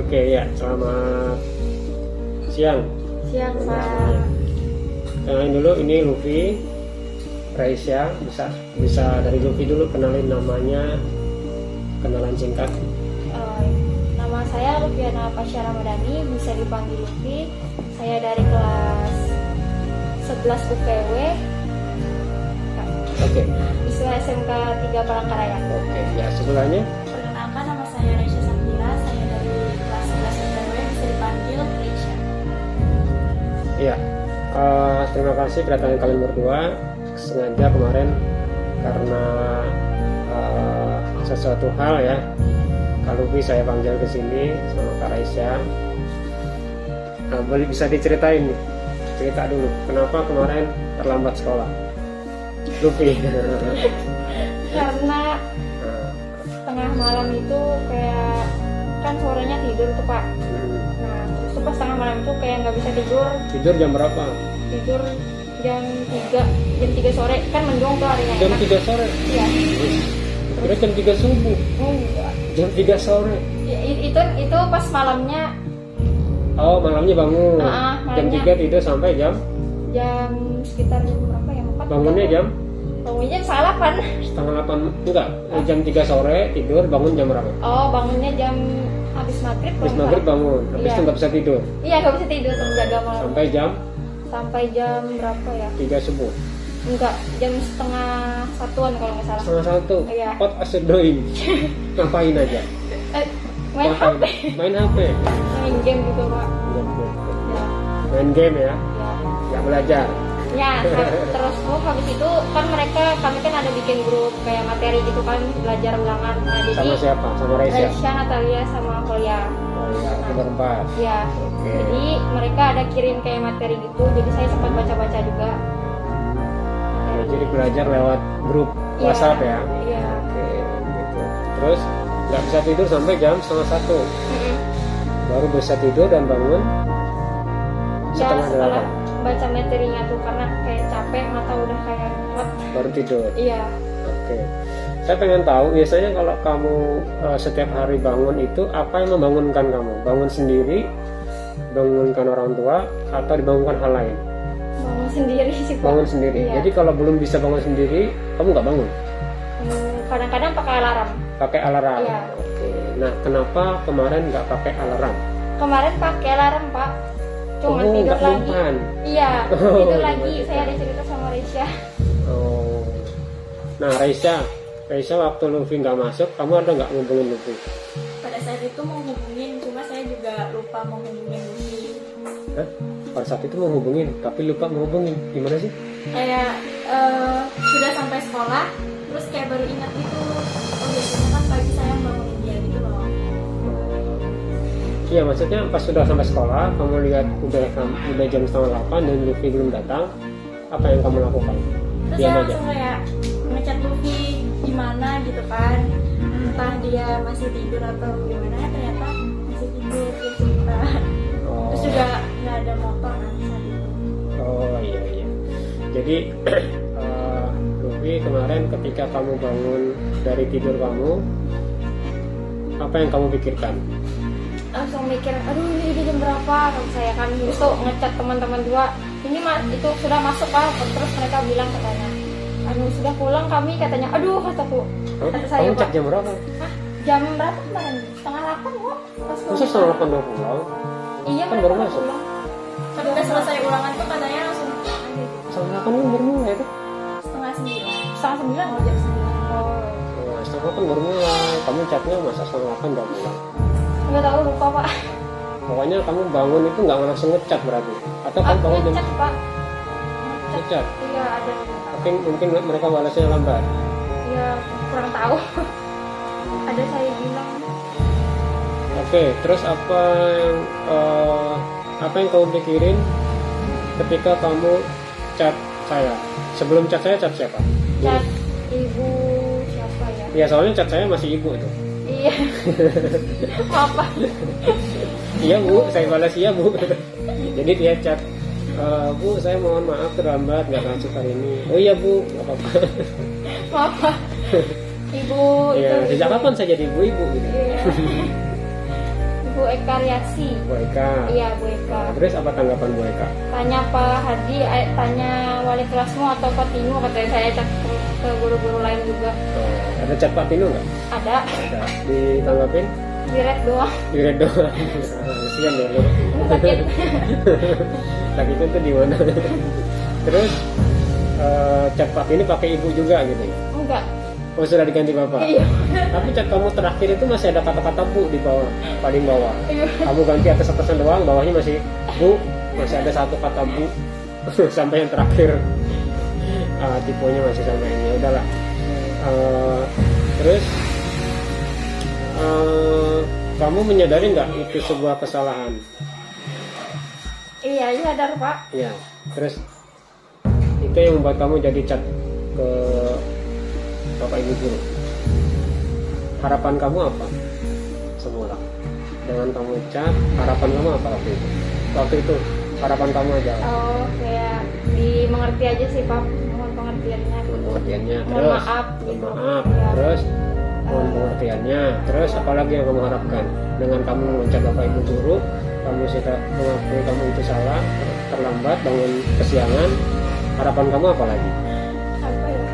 Oke ya, selamat siang. Siang Pak. Kenalin dulu, ini Luffy, Raisya. Bisa dari Luffy dulu, kenalin namanya, kenalan singkat. Nama saya Lufiana Pasha Ramadhani, bisa dipanggil Luffy. Saya dari kelas 11 UPW. Oke. Siswa SMK 3 Palangkaraya. Oke, ya sebelahnya. Perkenalkan, nama saya Raisya Safira. Saya dari kelas 11 UPW, bisa dipanggil Raisya. Iya. Terima kasih kedatangan kalian berdua. Sengaja kemarin karena sesuatu hal ya, Kak Luffy saya panggil ke sini sama Kak Raisya. Boleh bisa diceritain nih, cerita dulu kenapa kemarin terlambat sekolah, Luffy? Karena tengah malam itu kayak kan sorenya tidur tuh Pak. Nah terus tuh pas tengah malam itu kayak nggak bisa tidur. Tidur jam berapa? Tidur jam 3 sore, kan mendung tuh harinya. Jam 3 sore? Iya. Kira jam 3 subuh? Oh enggak. Jam 3 sore? Ya, itu pas malamnya. Oh malamnya bangun. Jam 3 tidur sampai jam sekitar jam berapa ya? 4. Bangunnya jam? Bangunnya jam 8. Setengah 8, enggak, jam 3 sore tidur, bangun jam berapa? Oh bangunnya jam habis maghrib. Habis maghrib bangun, habis itu nggak bisa tidur? Iya nggak bisa tidur, menjaga malam. Sampai jam berapa ya? 3 subuh? Enggak, jam setengah 1-an kalau nggak salah. Setengah 1? Iya. What is it doing? Ngapain aja? Main HP. Main HP? Main game gitu Pak. Ya. Main game ya? Ya. Nggak belajar? Ya, terus habis itu kan kami kan ada bikin grup kayak materi gitu kan, belajar ulangan. Nah, jadi sama siapa? Sama Raisya? Raisya, Natalia, sama Kolia. Oh iya, berempat. Ya, Oke. Jadi mereka ada kirim kayak materi gitu, jadi saya sempat baca-baca juga. Ya, jadi belajar lewat grup WhatsApp ya? Iya. Oke, gitu. Terus nggak bisa tidur sampai jam setengah 1? Baru bisa tidur dan bangun setelah baca materinya tuh, karena kayak capek, mata udah kayak kuat. Baru tidur? Iya. Oke. Saya pengen tahu, biasanya kalau kamu setiap hari bangun itu apa yang membangunkan kamu? Bangun sendiri, bangunkan orang tua, atau dibangunkan hal lain? Bangun sendiri sih Pak. Bangun sendiri? Iya. Jadi kalau belum bisa bangun sendiri, kamu nggak bangun? Kadang-kadang pakai alarm. Pakai alarm? Iya. Oke. Nah, kenapa kemarin nggak pakai alarm? Kemarin pakai alarm Pak, cuma tidur lagi. Iya, tidur lagi. Saya ada cerita sama Raisya. Oh. Nah, Raisya waktu Luffy nggak masuk, kamu ada nggak ngubungin Luffy? Pada saat itu mau hubungin, cuma saya juga lupa mau hubungin Luffy. Hah? Pada saat itu mau hubungin, tapi lupa mau hubungin. Gimana sih? Kayak sudah sampai sekolah, terus kayak baru ingat itu. Oh biasanya kan pagi saya bangunin dia gitu loh. Iya, maksudnya pas sudah sampai sekolah, kamu lihat udah jam setengah 8 dan Luffy belum datang, apa yang kamu lakukan? Terus Diam saya aja? langsung kayak ngechat Luffy gimana gitu kan, entah dia masih tidur atau gimana, ternyata masih tidur dia cerita. Oh. Terus juga nggak ada motor kan saat itu. Oh iya. Jadi Luffy kemarin ketika kamu bangun dari tidur kamu, apa yang kamu pikirkan? Langsung mikir, aduh ini jam berapa, kalau saya kan terus tuh ngechat teman-teman juga, ini itu sudah masuk Pak. Terus mereka bilang katanya, sudah pulang kami katanya. Aduh kataku, kata saya kamu cek jam berapa? Hah? Jam berapa kemarin? Setengah 8 kok. Masa setengah 8 udah pulang? Iya Kan baru masuk. Tapi udah selesai ulangan tuh katanya langsung pulang gitu. Setengah 8 kan baru mulai tuh? Setengah 9 mau jam 9. Nah, setengah 8 baru mulai, kamu chatnya masa setengah 8 udah pulang? Nggak tahu, lupa Pak. Pokoknya kamu bangun itu nggak langsung ngechat berarti? Atau kamu bangun jam ngechat Pak. ngechat? Iya ada. Tapi mungkin mereka balasnya lambat? Iya kurang tahu. Ada saya bilang. Oke, terus apa yang kamu pikirin ketika kamu chat saya? Sebelum chat saya, chat siapa? Chat ibu siapa ya? Ya soalnya chat saya masih ibu itu. Iya. Apa? Iya Bu, saya balas iya Bu. Jadi dia chat, Bu saya mohon maaf terlambat nggak masuk hari ini. Oh iya Bu, nggak apa-apa. Apa? Ibu Ya, itu. sejak kapan saya jadi ibu-ibu gitu? Iya. Bu Eka Riasi. Bu Eka. Iya, Bu Eka. Terus apa tanggapan Bu Eka? Tanya Pak Hadi, tanya wali kelasmu atau Pak Tino, katanya. Saya cek ke guru-guru lain juga. Ada chat Pak Tino nggak? Ada. Ada. Ditanggapin? Direct doang. Direct doang. Kasihan deh lu. Sakit. Sakitnya tuh di mana? Terus chat Pak ini pakai ibu juga gitu ya? Enggak. Oh, sudah diganti bapak? Iya. Tapi chat kamu terakhir itu masih ada kata-kata bu di bawah, paling bawah. Iya. Kamu ganti atas-atasan doang, bawahnya masih bu, masih ada satu kata bu. Sampai yang terakhir tipenya masih sama ini. Udahlah. Terus kamu menyadari nggak itu sebuah kesalahan? Iya, sadar Pak. Iya. Terus itu yang membuat kamu jadi chat ke Bapak Ibu guru. Harapan kamu apa semula? Dengan kamu chat, harapan kamu apa waktu itu? Waktu itu harapan kamu aja. Oh, kayak dimengerti aja sih Pak. Mohon pengertiannya. Pengertiannya. Mohon Terus, maaf. mohon Gitu. maaf. Ya. Terus mohon pengertiannya. Terus apalagi yang kamu harapkan? Dengan kamu mengucap Bapak Ibu guru, kamu sudah mengakui kamu itu salah, terlambat, bangun kesiangan. Harapan kamu apa lagi? Apa ya?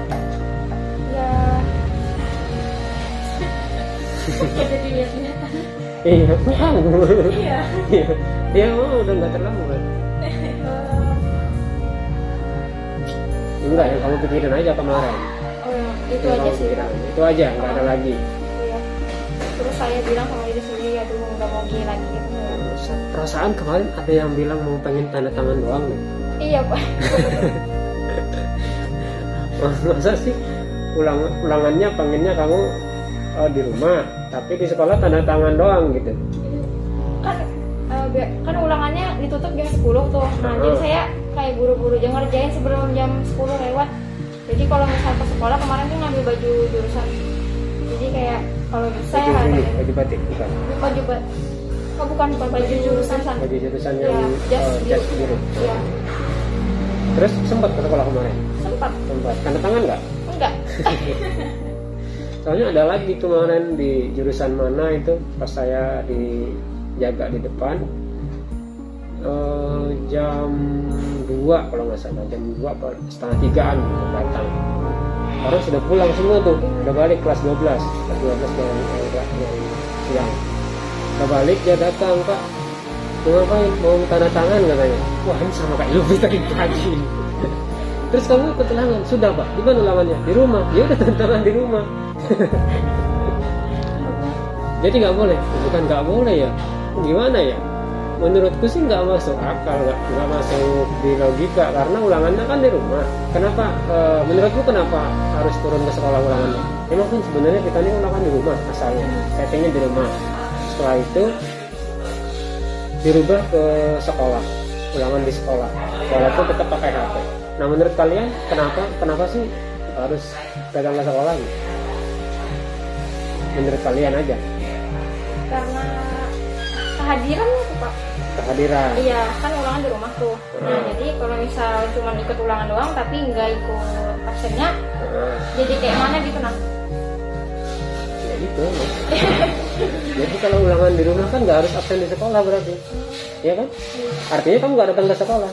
Ya. Jadi lihat-lihat. Iya, kamu. Iya. Iya, dia udah nggak terlalu kan? Enggak, yang kamu pikirin aja kemarin. Oh, ya, itu Yang aja kamu sih. pikirin. Itu aja, nggak ada lagi. Iya. Terus saya bilang sama diri sendiri, aduh nggak mau gini lagi gitu. Perasaan kemarin ada yang bilang mau pengen tanda tangan doang nih. Iya Pak. Masa sih ulangannya pengennya kamu di rumah, tapi di sekolah tanda tangan doang gitu. Kan ulangannya ditutup jam 10 tuh. Nah, jadi saya kayak buru-buru aja ngerjain sebelum jam 10 lewat. Jadi kalau misalnya ke sekolah kemarin tuh ngambil baju jurusan. Jadi kayak kalau bisa ya Baju batik bukan? bukan baju jurusan. Baju jurusan Ya, yang jas biru. Iya. Terus sempat ke sekolah kemarin? Sempat. Tanda tangan nggak? Enggak. Soalnya ada lagi kemarin di jurusan mana itu pas saya dijaga di depan jam 2 kalau nggak salah, jam 2 apa setengah 3-an gitu, datang. Orang sudah pulang semua tuh, udah balik kelas 12 yang siang. Udah balik dia datang, Pak. Mau ngapain? Mau tanda tangan katanya. Wah, ini sama kayak lu tadi pagi. Terus kamu ikut ulangan? Sudah Pak. Di mana ulangannya? Di rumah. Ya udah tanda tangan di rumah. Jadi nggak boleh. Bukan nggak boleh ya. Gimana ya? Menurutku sih nggak masuk akal, nggak masuk di logika karena ulangannya kan di rumah. Kenapa? Menurutku kenapa harus turun ke sekolah ulangannya? Emang kan sebenarnya kita ini ulangan di rumah asalnya. Settingnya di rumah. Setelah itu dirubah ke sekolah, ulangan di sekolah, walaupun tetap pakai HP. Nah, menurut kalian kenapa sih harus datang ke sekolah gitu? Menurut kalian aja? Karena kehadiran tuh Pak. Kehadiran. Iya, kan ulangan di rumah tuh. Nah, jadi kalau misal cuma ikut ulangan doang tapi nggak ikut absennya, jadi kayak mana gitu nah? Ya gitu. Jadi kalau ulangan di rumah kan nggak harus absen di sekolah berarti, ya kan? Artinya kamu nggak datang ke sekolah.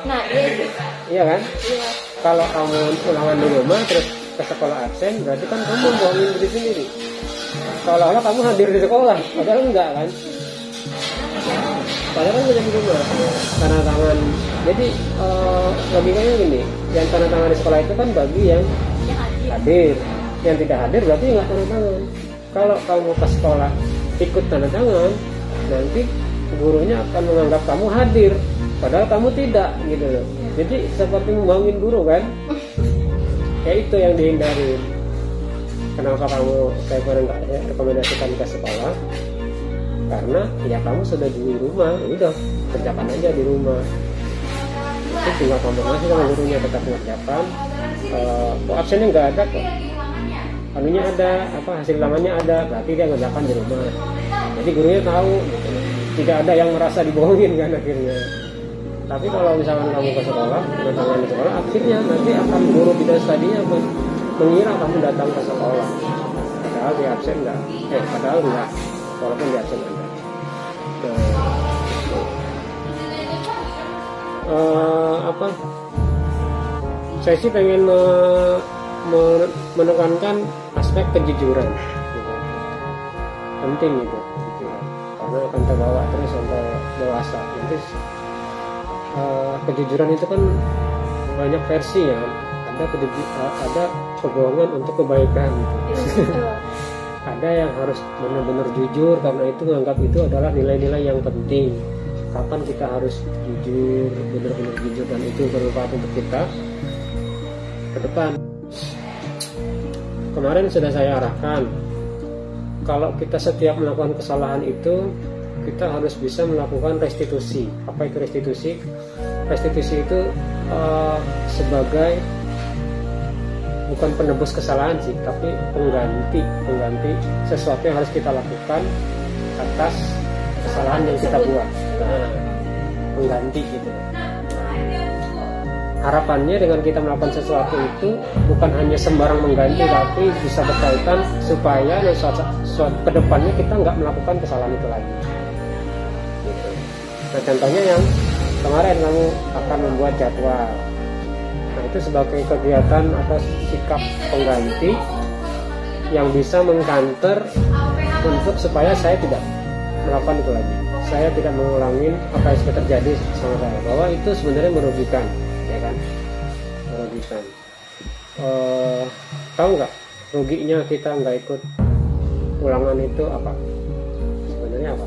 Nah, iya. Iya kan? Iya. Kalau kamu ulangan di rumah terus ke sekolah absen, berarti kan kamu bohongin diri sendiri. Seolah-olah kamu hadir di sekolah, padahal enggak kan? Padahal kan di rumah. Tanda tangan. Jadi logikanya gini, yang tanda tangan di sekolah itu kan bagi yang hadir. Yang tidak hadir berarti nggak tanda tangan. Kalau kamu ke sekolah ikut tanda tangan, nanti gurunya akan menganggap kamu hadir, padahal kamu tidak gitu loh. Jadi seperti membohongin guru kan? Ya itu yang dihindari. Kenapa kamu saya kemarin nggak rekomendasikan ke sekolah? Karena ya kamu sudah di rumah, ya udah kerjakan aja di rumah. Itu tinggal konfirmasi sama gurunya tetap mengerjakan. Absennya nggak ada kok. Anunya ada, hasil ulangannya ada, berarti dia ngerjakan di rumah. Jadi gurunya tahu, gitu. Tidak ada yang merasa dibohongin kan akhirnya. Tapi kalau misalkan kamu ke sekolah, datang di sekolah, akhirnya nanti akan guru bidang studinya mengira kamu datang ke sekolah. Padahal di absen enggak, padahal enggak, walaupun di absen ada. Apa? Saya sih pengen menekankan aspek kejujuran, gitu. Penting itu, kejujuran. Karena akan terbawa terus sampai dewasa. Nanti kejujuran itu kan banyak versi ya. Ada kebohongan untuk kebaikan. Gitu. Ada yang harus benar-benar jujur karena itu menganggap itu adalah nilai-nilai yang penting. Kapan kita harus jujur, benar-benar jujur, dan itu bermanfaat untuk kita ke depan. Kemarin sudah saya arahkan, kalau kita setiap melakukan kesalahan itu, kita harus bisa melakukan restitusi. Apa itu restitusi? Restitusi itu sebagai bukan penebus kesalahan sih, tapi pengganti sesuatu yang harus kita lakukan atas kesalahan yang kita buat. Nah, pengganti gitu. Harapannya dengan kita melakukan sesuatu itu bukan hanya sembarang mengganti, tapi bisa berkaitan supaya suatu kedepannya kita nggak melakukan kesalahan itu lagi. Gitu. Nah, contohnya yang kemarin kamu akan membuat jadwal. Nah, itu sebagai kegiatan atau sikap pengganti yang bisa mengcounter untuk supaya saya tidak melakukan itu lagi. Saya tidak mengulangi apa yang sudah terjadi sama saya, bahwa itu sebenarnya merugikan, ya kan? Merugikan. Tahu nggak ruginya kita nggak ikut ulangan itu apa? Sebenarnya apa?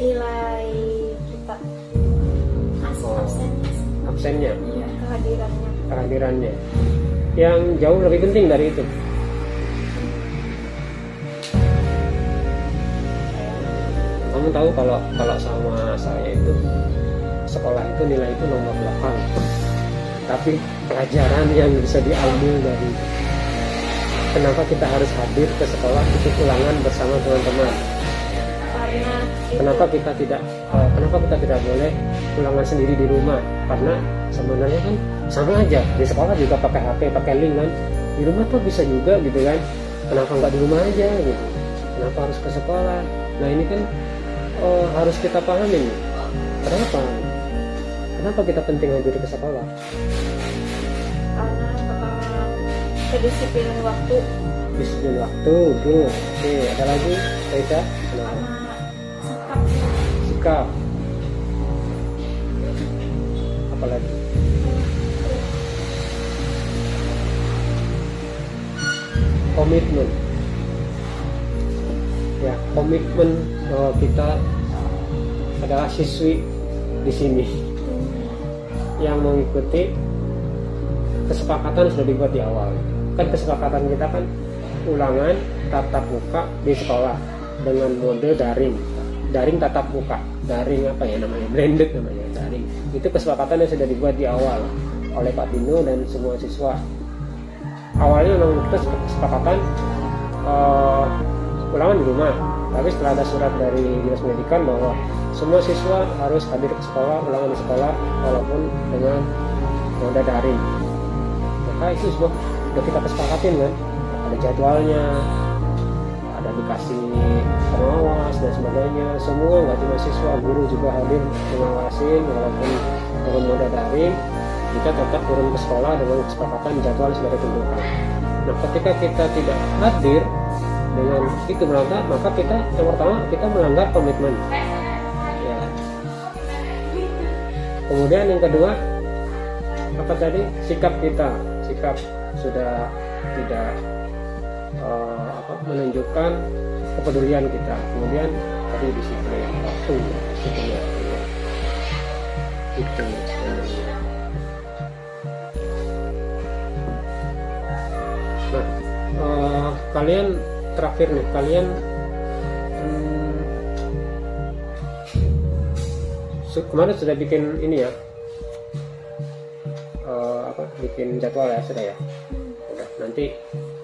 Nilai kita absennya, iya, kehadirannya yang jauh lebih penting dari itu. Kamu tahu kalau sama saya itu sekolah itu nilai itu nomor 8, tapi pelajaran yang bisa diambil dari kenapa kita harus hadir ke sekolah itu ulangan bersama teman-teman. Kenapa kita tidak boleh ulangan sendiri di rumah? Karena sebenarnya kan sama aja, di sekolah juga pakai HP, pakai link kan, di rumah tuh bisa juga gitu kan. Kenapa nggak di rumah aja gitu? Kenapa harus ke sekolah? Nah ini kan harus kita pahami. Kenapa kita penting hadir ke sekolah? Karena kedisiplinan waktu. Disiplin waktu, good. Oke, ada lagi, Reza? Sikap. Apa lagi? Komitmen. Ya, komitmen bahwa kita adalah siswi di sini yang mengikuti kesepakatan sudah dibuat di awal. Kan kesepakatan kita kan ulangan tatap muka di sekolah dengan mode daring tatap muka, daring apa ya namanya, blended namanya, daring. Itu kesepakatan yang sudah dibuat di awal oleh Pak Dino dan semua siswa. Awalnya memang kita kesepakatan ulangan di rumah, tapi setelah ada surat dari Dinas Pendidikan bahwa semua siswa harus hadir ke sekolah, ulangan di sekolah walaupun dengan mode daring, maka itu sudah kita kesepakatin kan, ada jadwalnya, ada dikasih pengawas dan sebagainya. Semua, nggak cuma siswa, guru juga hadir mengawasin walaupun dengan mode daring. Kita tetap turun ke sekolah dengan kesepakatan jadwal sudah ditentukan. Nah, ketika kita tidak hadir dengan itu maka kita yang pertama kita melanggar komitmen. Ya. Kemudian yang kedua apa tadi, sikap kita, sudah tidak menunjukkan kepedulian kita. Kemudian tadi disiplin waktu, itu sebenarnya. Nah, kalian terakhir nih, kalian kemarin sudah bikin ini ya, bikin jadwal ya, sudah ya. Udah, nanti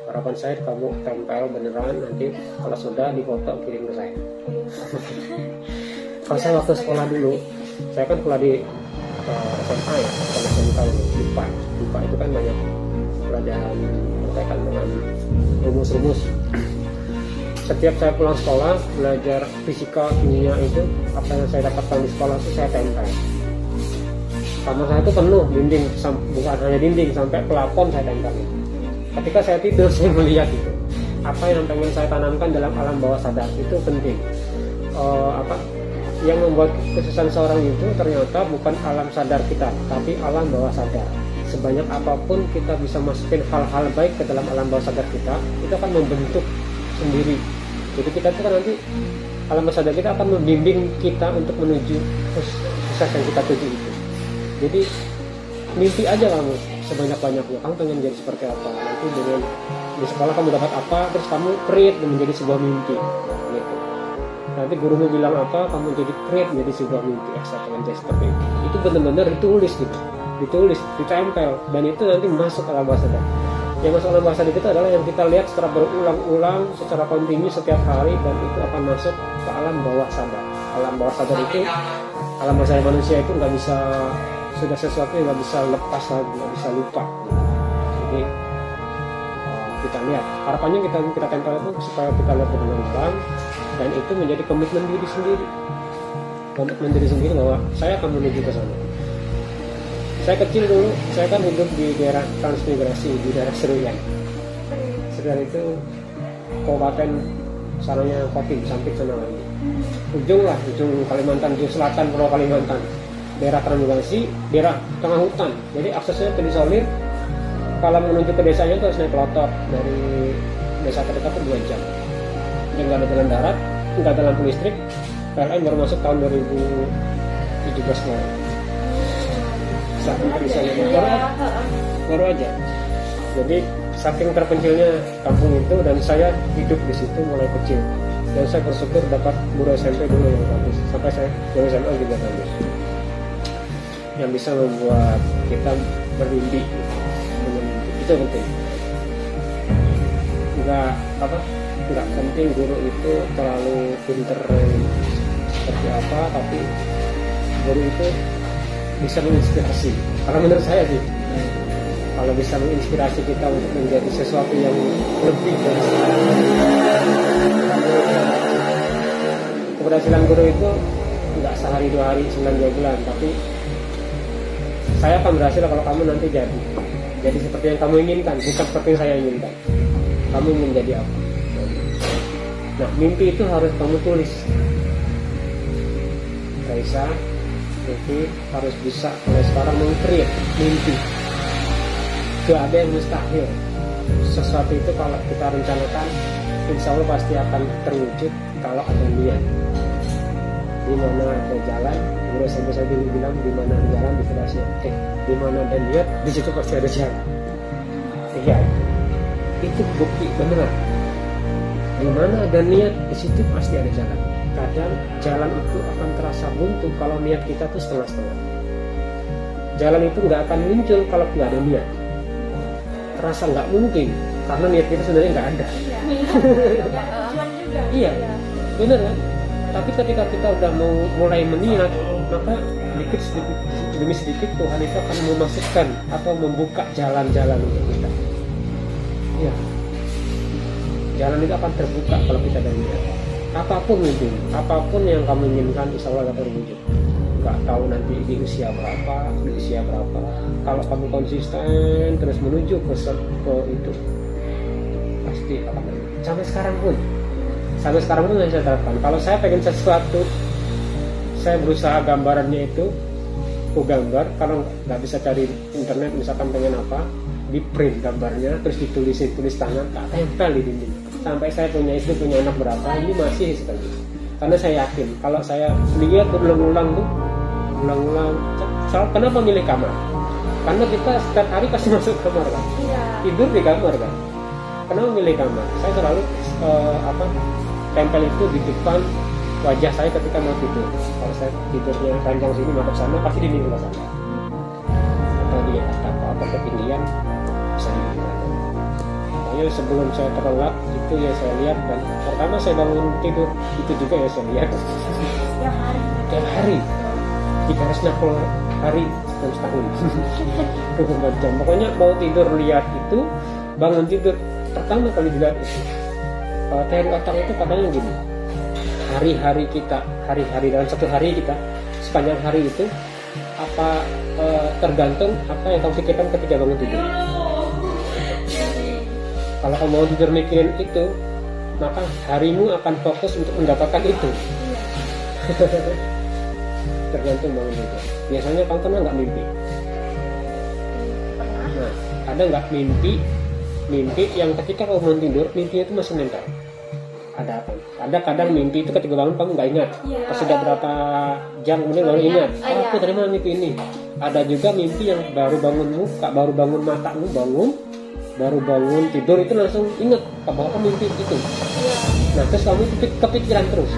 harapan saya kamu tempel beneran, nanti kalau sudah dipoto kirim ke saya. Kalau saya waktu sekolah dulu, saya kan sekolah di SMA ya, sekolah SMK IPA itu kan banyak pelajaran berkaitan dengan rumus-rumus. setiap saya pulang sekolah belajar fisika, kimia itu apa yang saya dapatkan di sekolah itu saya tempel. Kamar saya itu penuh dinding, bukan hanya dinding, sampai pelafon saya tempel. Ketika saya tidur saya melihat itu apa yang pengen saya tanamkan dalam alam bawah sadar itu penting. Yang membuat kesuksesan seorang itu ternyata bukan alam sadar kita, tapi alam bawah sadar. Sebanyak apapun kita bisa masukin hal-hal baik ke dalam alam bawah sadar kita, itu akan membentuk sendiri. Jadi kita itu kan nanti alam bawah sadar kita akan membimbing kita untuk menuju sukses yang kita tuju itu. Jadi mimpi aja kamu sebanyak-banyaknya, kamu pengen jadi seperti apa, nanti dengan di sekolah kamu dapat apa, terus kamu create menjadi sebuah mimpi gitu. Nanti gurumu bilang apa, kamu jadi create menjadi sebuah mimpi, saya pengen jadi seperti itu benar-benar ditulis gitu, ditulis, ditempel, dan itu nanti masuk alam bawah sadar. Yang masuk alam bawah sadar itu adalah yang kita lihat secara berulang-ulang, secara kontinu setiap hari, dan itu akan masuk ke alam bawah sadar. Alam bawah sadar itu, alam bawah sadar manusia itu nggak bisa, sudah sesuatu yang nggak bisa lepas lagi, nggak bisa lupa gitu. Jadi kita lihat, harapannya kita tempel itu supaya kita lihat berulang-ulang, dan itu menjadi komitmen diri sendiri, komitmen diri sendiri bahwa saya akan menuju ke sana. Saya kecil dulu, saya kan hidup di daerah transmigrasi, di daerah Seruyan. Seruyan itu kabupaten sananya Kotim, Sampit sana lagi. Ujung Kalimantan, ujung selatan Pulau Kalimantan. Daerah transmigrasi, daerah tengah hutan. Jadi aksesnya terisolir. Kalau menuju ke desanya itu harus naik motor dari desa terdekat itu 2 jam. Jadi nggak ada jalan darat, nggak ada lampu listrik. PLN baru masuk tahun 2017 kemarin. Saat terisolir baru aja. Jadi saking terpencilnya kampung itu, dan saya hidup di situ mulai kecil. Dan saya bersyukur dapat guru SMP dulu yang bagus. Sampai saya guru SMA juga bagus. Yang bisa membuat kita bermimpi. Itu penting. Enggak penting guru itu terlalu pinter seperti apa, tapi guru itu bisa menginspirasi. Kalau menurut saya sih, kalau bisa menginspirasi kita untuk menjadi sesuatu yang lebih dari sekarang. Keberhasilan guru itu enggak sehari 2 hari, 9 bulan, tapi saya akan berhasil kalau kamu nanti jadi seperti yang kamu inginkan, bukan seperti yang saya inginkan. Kamu ingin jadi apa? Nah, mimpi itu harus kamu tulis. Raisa, mimpi harus bisa mulai sekarang meng-create mimpi. Gak ada yang mustahil. Sesuatu itu kalau kita rencanakan, insya Allah pasti akan terwujud kalau ada niat. Di mana ada jalan, guru SMP saya dulu bilang, di mana ada jalan di sebelah situ. Di mana ada niat, di situ pasti ada jalan. Iya, itu bukti benar. Di mana ada niat, di situ pasti ada jalan. Kadang jalan itu akan terasa buntu kalau niat kita tuh setengah-setengah. Jalan itu nggak akan muncul kalau nggak ada niat. Terasa nggak mungkin karena niat kita sebenarnya nggak ada. Iya, benar kan? Tapi ketika kita udah mau mulai meniat, maka sedikit demi sedikit Tuhan itu akan memasukkan atau membuka jalan-jalan untuk kita. Iya, jalan itu akan terbuka kalau kita ada niat. Apapun itu, apapun yang kamu inginkan, insya Allah akan terwujud. Nggak tahu nanti di usia berapa. Kalau kamu konsisten terus menuju ke itu, pasti akan terwujud. Sampai sekarang pun yang saya terapkan. Kalau saya pengen sesuatu, saya berusaha gambarannya itu, aku gambar. Kalau nggak bisa cari internet, misalkan pengen apa, di print gambarnya, terus tulis tangan, tak tempel di dinding. Sampai saya punya istri, punya anak berapa, ini masih sekali. Karena saya yakin, kalau saya lihat berulang-ulang, kenapa milih kamar? Karena kita setiap hari pasti masuk kamar kan, tidur di kamar kan. Kenapa milih kamar? Saya selalu tempel itu di depan wajah saya ketika mau tidur. Kalau saya tidurnya ranjang sini madep sana, pasti di sebelah sana. Atau di atap ketinggian bisa di sana. Makanya sebelum saya terlelap itu ya saya lihat, dan pertama saya bangun tidur itu juga ya saya lihat. Tiap hari 360 hari dalam setahun. 24 jam. Pokoknya mau tidur lihat itu, bangun tidur pertama kali dilihat itu. teori otak itu katanya gini, hari-hari dalam satu hari kita, sepanjang hari itu apa tergantung apa yang kamu pikirkan ketika bangun tidur. Kalau kamu mau tidur mikirin itu, maka harimu akan fokus untuk mendapatkan itu. Tergantung bangun tidur. Biasanya kamu pernah nggak mimpi? Nah, ada nggak mimpi yang ketika kamu bangun tidur, mimpinya itu masih nempel? Ada apa? Ada kadang mimpi itu ketika bangun kamu nggak ingat. Pas sudah berapa jam kemudian baru ingat. Aku dari mana mimpi ini? Ada juga mimpi yang baru bangun matamu baru bangun tidur itu langsung ingat bahwa kamu mimpi itu. Nah terus kamu kepikiran terus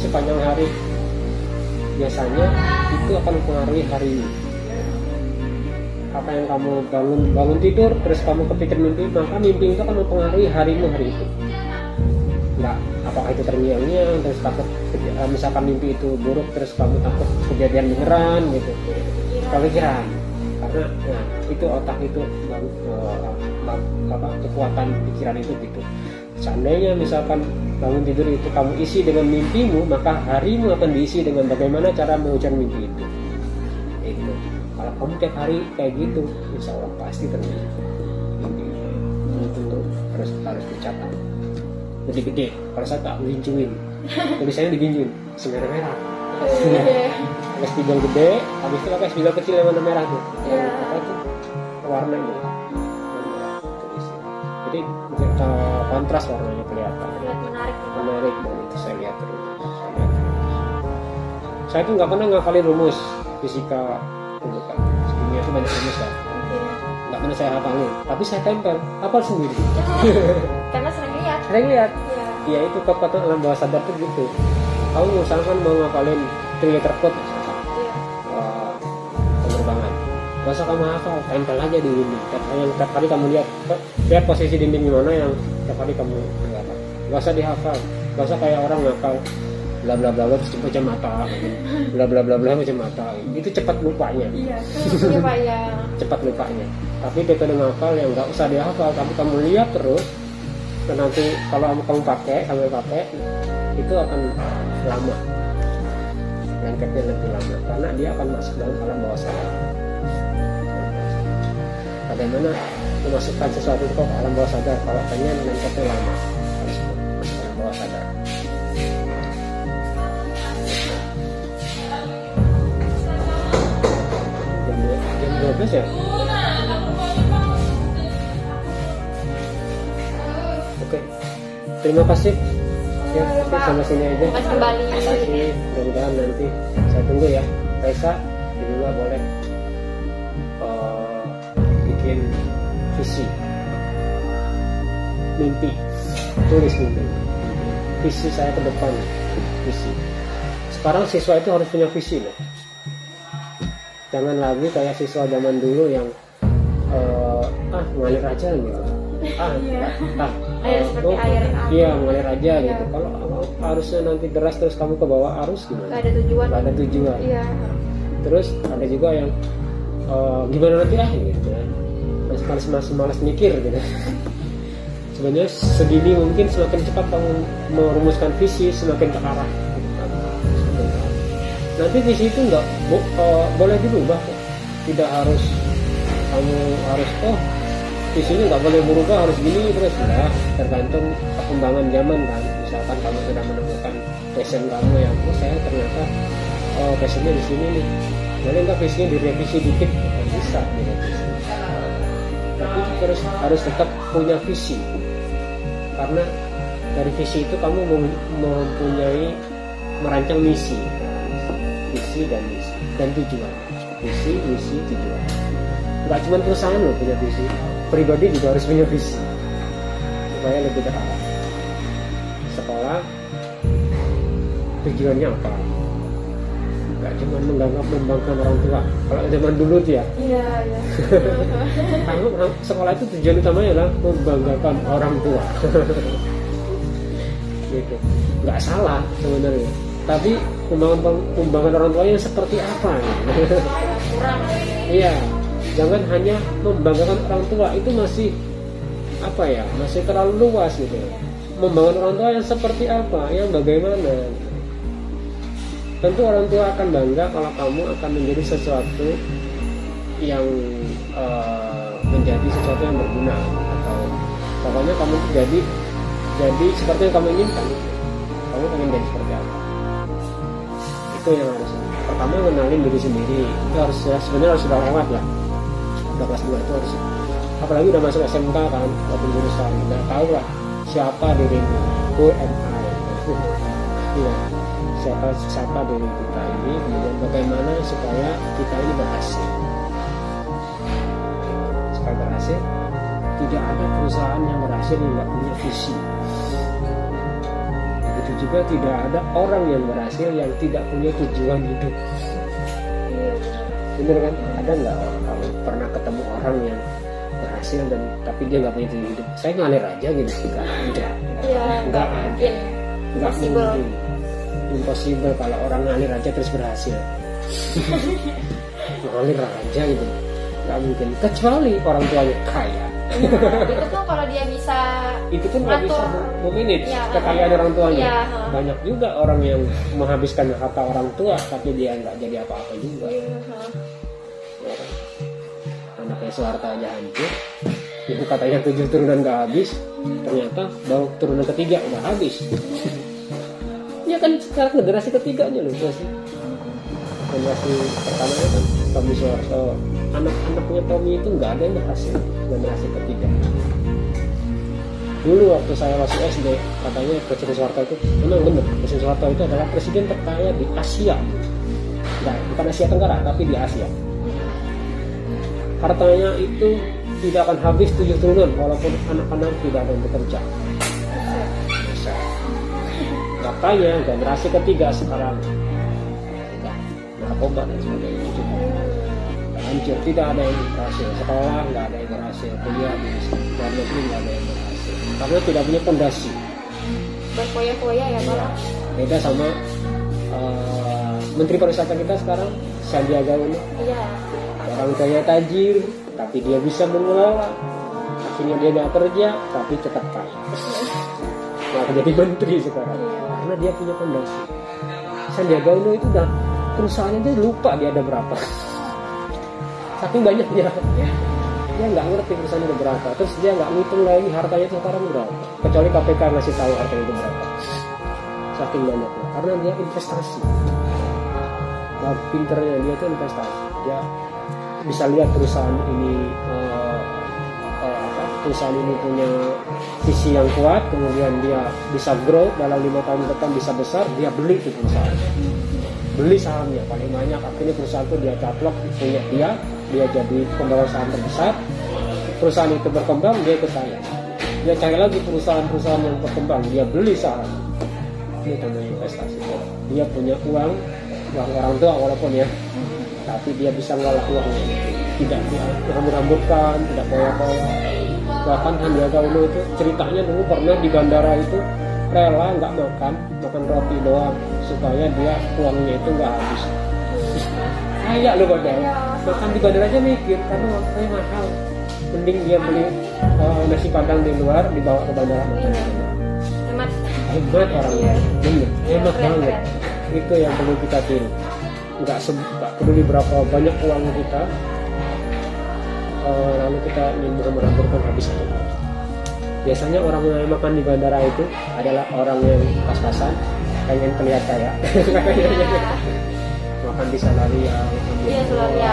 sepanjang hari. Biasanya itu akan mempengaruhi hari ini. Apa yang kamu bangun tidur terus kamu kepikir mimpi, maka mimpi itu akan mempengaruhi harimu hari itu. Enggak, apakah itu terngiang-ngiang terus takut misalkan mimpi itu buruk terus kamu takut kejadian beneran gitu, kepikiran. Karena ya, itu otak itu kekuatan pikiran itu gitu. Seandainya misalkan bangun tidur itu kamu isi dengan mimpimu, maka harimu akan diisi dengan bagaimana cara mewujudkan mimpi itu. Itu. Kalau kamu tiap hari kayak gitu, insya Allah pasti terjadi mimpi itu harus dicatat. Jadi gede, kalau saya tak ginjuin, tulisannya diginjuin, merah-merah. Pakai spidol gede, habis itu pakai spidol kecil yang warna merah tuh. Apa itu? Warnanya. Jadi kontras warnanya kelihatan. Menarik dan itu saya lihat terus. Saya tuh nggak pernah ngafalin rumus fisika, bukan. Kimia itu banyak rumus kan. Nggak pernah saya hafalin, tapi saya tempel, hafal sendiri. Karena sering lihat. Ya itu kekuatan alam bawah sadar tuh gitu. Kamu misalkan mau ngafalin 3 letter code penerbangan, gak usah kamu hafal, tempel aja di dinding. Tiap kali kamu lihat posisi dinding di mana yang tiap kali kamu hafal. Gak usah dihafal, gak usah kayak orang ngafal bla bla bla bla terus baca mata, bla bla bla bla baca mata. Itu cepat lupanya. Cepat lupanya. Tapi metode ngafal yang gak usah dihafal, tapi kamu lihat terus. Dan nanti kalau kamu sambil pakai itu akan lama, lengketnya lebih lama karena dia akan masuk dalam alam bawah sadar. Bagaimana memasukkan sesuatu ke alam bawah sadar? Kalau pengen lengketnya lama harus masuk alam bawah sadar. Jam 12 ya? Oke, terima kasih. Ya, sampai sini aja. Kembali. Terima kasih. Mudah-mudahan nanti saya tunggu ya. Raisa juga boleh bikin visi, mimpi, tulis mimpi, visi saya ke depan, visi. Sekarang siswa itu harus punya visi loh. Jangan lagi kayak siswa zaman dulu yang ngalir aja gitu. Iya mengalir aja gitu. Kalau harusnya nanti deras terus kamu ke bawah arus gimana? Gak ada tujuan. Iya. Terus ada juga yang gimana nanti gitu. Masih malas mikir gitu. Sebenarnya segini mungkin semakin cepat kamu merumuskan visi semakin ke arah. Nanti visi itu nggak boleh dirubah kok. Tidak harus kamu harus visinya nggak boleh berubah harus gini terus ya, tergantung perkembangan zaman kan. Misalkan kamu sudah menemukan passion kamu yang saya ternyata passionnya di sini nih, boleh nggak visinya direvisi dikit? Bisa direvisi, tapi terus harus tetap punya visi karena dari visi itu kamu mempunyai merancang misi dan tujuan. Visi, misi, tujuan. Nggak cuma perusahaan loh punya visi, pribadi juga harus punya visi supaya lebih terarah. Sekolah tujuannya apa? Nggak cuma membanggakan orang tua. Kalau zaman dulu tuh ya. Iya. Sekolah itu tujuan utamanya adalah membanggakan orang tua. Gitu. Nggak salah sebenarnya. Tapi membangun orang tuanya seperti apa? Iya. Jangan hanya membanggakan orang tua, itu masih masih terlalu luas gitu. membangun orang tua yang seperti apa, yang bagaimana. Tentu orang tua akan bangga kalau kamu akan menjadi sesuatu yang menjadi sesuatu yang berguna, atau pokoknya kamu jadi seperti yang kamu inginkan. Kamu pengen jadi seperti apa? Itu yang harus. Pertama kenalin diri sendiri. Itu harus, sebenarnya harus sudah lewat lah. Udah kelas 2 itu harus. Apalagi udah masuk SMK kan, waktu jurusan, udah tahu lah siapa dirimu, who am I. Iya, siapa diri kita ini, kemudian bagaimana supaya kita ini berhasil. Supaya berhasil, tidak ada perusahaan yang berhasil yang nggak punya visi. Begitu juga tidak ada orang yang berhasil yang tidak punya tujuan hidup. Bener kan? Ada nggak kalau pernah ketemu orang yang berhasil dan tapi dia nggak punya tujuan hidup? Saya ngalir aja gitu, nggak ada. Iya, nggak mungkin. Nggak mungkin. Impossible kalau orang ngalir aja terus berhasil. Ngalir aja gitu, nggak mungkin. Kecuali orang tuanya kaya. Itu tuh kalau dia bisa. Itu pun nggak bisa memanage ya, kekayaan orang tuanya. Ya, banyak juga orang yang menghabiskan harta orang tua tapi dia nggak jadi apa-apa juga. Ya, anaknya Soeharto aja hancur, itu katanya 7 turunan nggak habis, ternyata baru turunan ketiga udah habis. Ya kan sekarang generasi ketiganya loh sih. Generasi pertamanya kan Tommy Soeharto, anak-anaknya Tommy itu nggak ada yang berhasil. Generasi ketiga. Dulu waktu saya masih SD, katanya Presiden Soeharto itu, memang benar, Presiden Soeharto itu adalah presiden terkaya di Asia. Nah, bukan Asia Tenggara, tapi di Asia. Hartanya itu tidak akan habis 7 triliun, walaupun anak-anak tidak ada yang bekerja. Bisa. Katanya generasi ketiga sekarang, narkoba dan sebagainya itu hancur, tidak ada yang berhasil. Sekolah nggak ada yang berhasil, kuliah di luar negeri nggak ada yang berhasil, karena tidak punya fondasi. Berfoya-foya ya Pak. Beda sama Menteri Pariwisata kita sekarang, Sandiaga Uno. Iya. Orang kaya tajir, tapi dia bisa mengelola. Akhirnya dia nggak kerja, tapi tetap kaya. Nah, jadi menteri sekarang, karena dia punya fondasi. Sandiaga Uno itu udah perusahaannya dia lupa dia ada berapa. Saking banyaknya. Dia nggak ngerti perusahaan itu berapa, terus dia nggak ngitung lagi hartanya sekarang berapa, kecuali KPK ngasih tahu hartanya itu berapa. Saking banyaknya, karena dia investasi. Nah, pinternya dia itu investasi. Dia bisa lihat perusahaan ini perusahaan ini punya visi yang kuat, kemudian dia bisa grow dalam 5 tahun depan bisa besar, dia beli itu perusahaan, beli sahamnya paling banyak. Akhirnya perusahaan itu dia caplok punya dia jadi pembawa saham terbesar. Perusahaan itu berkembang, dia ikut kaya. Dia cari lagi perusahaan-perusahaan yang berkembang, dia beli saham. Ini namanya investasi. Dia punya uang orang tua walaupun ya, tapi dia bisa ngolah uangnya, tidak dirambut-rambutkan, tidak poya-poya. Bahkan Sandiaga Uno itu ceritanya dulu pernah di bandara itu rela nggak makan roti doang supaya dia uangnya itu nggak habis. Kayak lo padahal makan di bandara aja mikir karena waktunya mahal, mending dia beli nasi padang di luar dibawa ke bandara makan. Hebat orangnya, bener, hebat banget. Itu yang perlu kita tiru. Nggak peduli berapa banyak uang kita, lalu kita ingin merambutkan habis itu. Biasanya orang yang makan di bandara itu adalah orang yang pas-pasan, pengen terlihat kaya. Makan di Salaria, iya Salaria.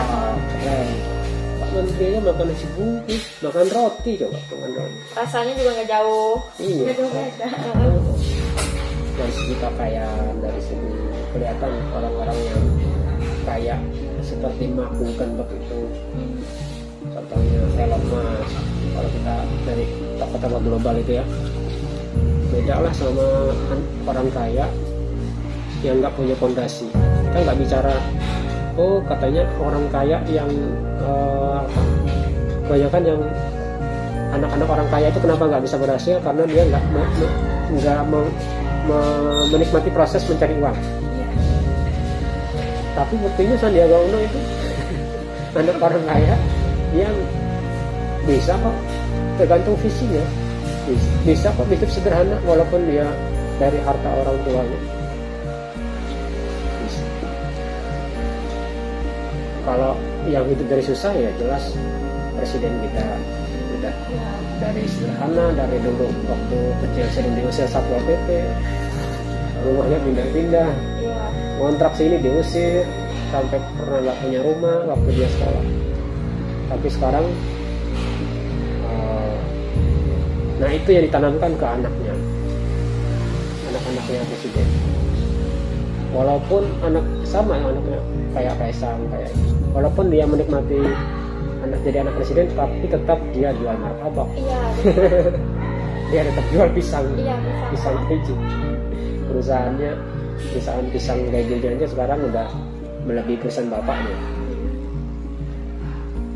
Keren. Pak Menterinya makan nasi bungkus, makan roti coba, makan roti. Rasanya juga nggak jauh. Iya. Nggak jauh beda. Dari segi pakaian, dari segi kelihatan orang-orang yang kaya seperti melakukan begitu. Contohnya Elon Musk, kalau kita dari tokoh-tokoh global itu ya, beda lah sama orang kaya yang nggak punya fondasi. Kita nggak bicara, oh katanya orang kaya yang kebanyakan yang anak-anak orang kaya itu kenapa nggak bisa berhasil, karena dia nggak menikmati proses mencari uang. Tapi buktinya Sandiaga Uno itu anak orang kaya yang bisa kok, tergantung visinya. Bisa kok hidup sederhana walaupun dia dari harta orang tuanya. Bisa. Kalau yang hidup dari susah ya jelas presiden kita udah dari sederhana, dari dulu waktu kecil sering diusir Satpol PP, rumahnya pindah-pindah, kontrak sini diusir, sampai pernah nggak punya rumah waktu dia sekolah. Tapi sekarang nah itu yang ditanamkan ke anaknya, anak-anaknya presiden. Walaupun anak sama yang anaknya kayak Kaisang, kayak walaupun dia menikmati jadi anak presiden, tapi tetap dia jual martabak. Iya. Dia tetap jual pisang. Iya, pisang keju. Perusahaannya perusahaan pisang keju aja sekarang udah melebihi perusahaan bapaknya.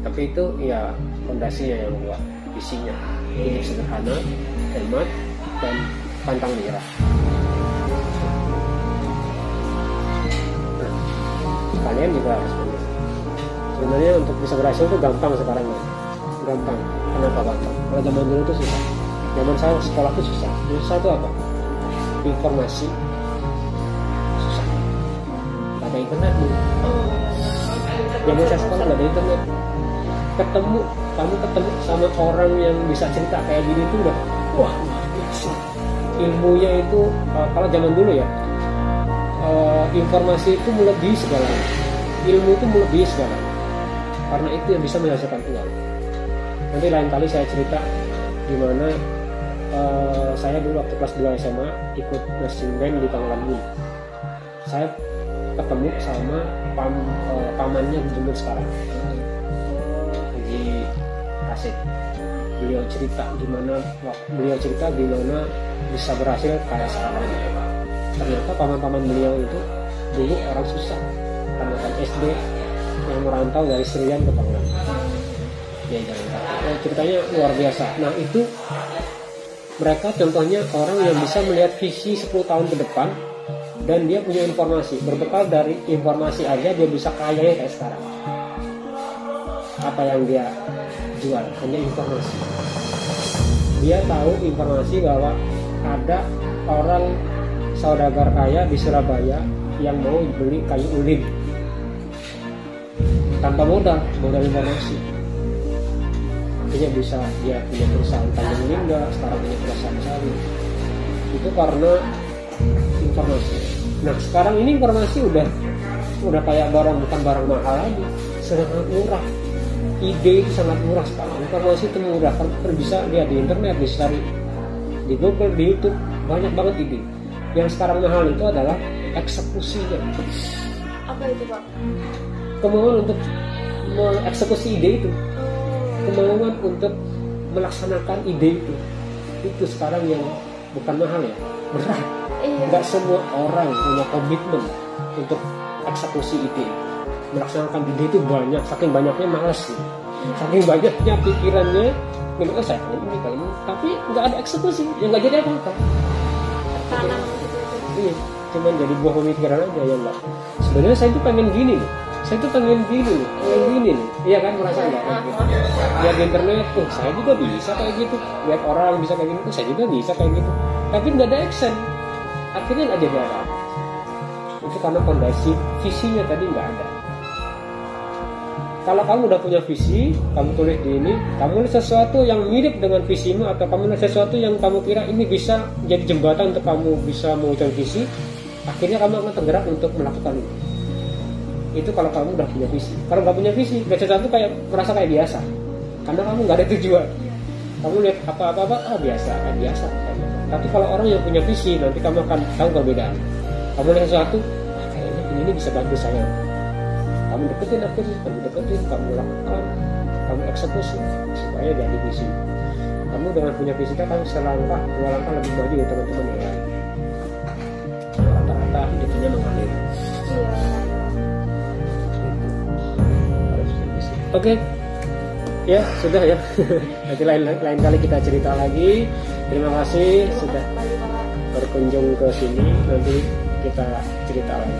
Tapi itu ya fondasinya yang buat visinya. Hidup sederhana, hemat, dan pantang menyerah. Nah, kalian juga harus begitu. Sebenarnya untuk bisa berhasil itu gampang sekarang ya. Gampang. Kenapa gampang? Kalau zaman dulu itu susah. Zaman saya sekolah itu susah. Susah itu apa? Informasi susah. Gak ada internet dulu. Zaman saya sekolah gak ada internet. Kamu ketemu sama orang yang bisa cerita kayak gini itu udah wah biasa. Ilmunya itu kalau zaman dulu ya, informasi itu melebihi segala, ilmu itu melebihi segala, karena itu yang bisa menghasilkan uang. Nanti lain kali saya cerita gimana saya dulu waktu kelas 2 SMA ikut marching band di Pangkalan Bun. Saya ketemu sama pamannya Gubernur sekarang, Haji Asik. Beliau cerita gimana bisa berhasil kayak sekarang. Ternyata paman-paman beliau itu dulu orang susah, karena kan SD yang merantau dari Serian ke Pangkalan. Dia jalan kaki. Ceritanya luar biasa. Nah itu mereka contohnya orang yang bisa melihat visi 10 tahun ke depan, dan dia punya informasi. Berbekal dari informasi aja dia bisa kaya kayak sekarang. Apa yang dia jual hanya informasi. Dia tahu informasi bahwa ada orang saudagar kaya di Surabaya yang mau beli kayu ulin tanpa modal informasi. Akhirnya bisa dia punya perusahaan tambang lingga, sekarang punya perusahaan sawit. Itu karena informasi. Nah sekarang ini informasi udah kayak bukan barang mahal lagi, sangat murah. Ide itu sangat murah sekarang. Informasi itu murah, kan bisa lihat di internet, bisa cari di Google, di YouTube, banyak banget ide. Yang sekarang mahal itu adalah eksekusinya. Apa itu Pak? Kemauan untuk mengeksekusi ide itu, kemauan untuk melaksanakan ide itu sekarang yang bukan mahal ya, berat. Nggak semua orang punya komitmen untuk eksekusi ide. Melaksanakan ide itu banyak, saking banyaknya malas sih. Saking banyaknya pikirannya, gimana saya ini kali ini, tapi nggak ada eksekusi, yang nggak jadi apa-apa. Tanam Iya, cuman jadi buah pemikiran aja ya enggak. Sebenarnya saya tuh pengen gini nih, saya tuh pengen gini nih, iya kan, merasa nggak kayak gitu. Lihat di internet, saya juga bisa kayak gitu. Lihat orang bisa kayak gitu, saya juga bisa kayak gitu. Tapi nggak ada action, akhirnya nggak jadi apa-apa. Itu karena fondasi visinya tadi nggak ada. Kalau kamu udah punya visi, kamu tulis di ini, kamu tulis sesuatu yang mirip dengan visimu, atau kamu tulis sesuatu yang kamu kira ini bisa jadi jembatan untuk kamu bisa mewujudkan visi, akhirnya kamu akan tergerak untuk melakukan itu. Itu kalau kamu udah punya visi. Kalau nggak punya visi, lihat sesuatu kayak merasa kayak biasa, karena kamu nggak ada tujuan. Kamu lihat apa-apa, biasa. Tapi kalau orang yang punya visi, nanti kamu akan tahu perbedaan. Kamu lihat sesuatu, kayaknya ini bisa bantu saya. Kamu deketin, kamu lakukan, kamu eksekusi supaya jadi visi. Kamu dengan punya visi kan selangkah, 2 langkah lebih maju ya teman-teman ya. Rata-rata hidupnya mengalir. Oke. Ya sudah ya. Nanti lain kali kita cerita lagi. Terima kasih sudah berkunjung ke sini. Nanti kita cerita lagi.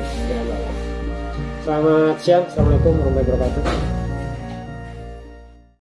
Selamat siang, assalamualaikum warahmatullahi wabarakatuh.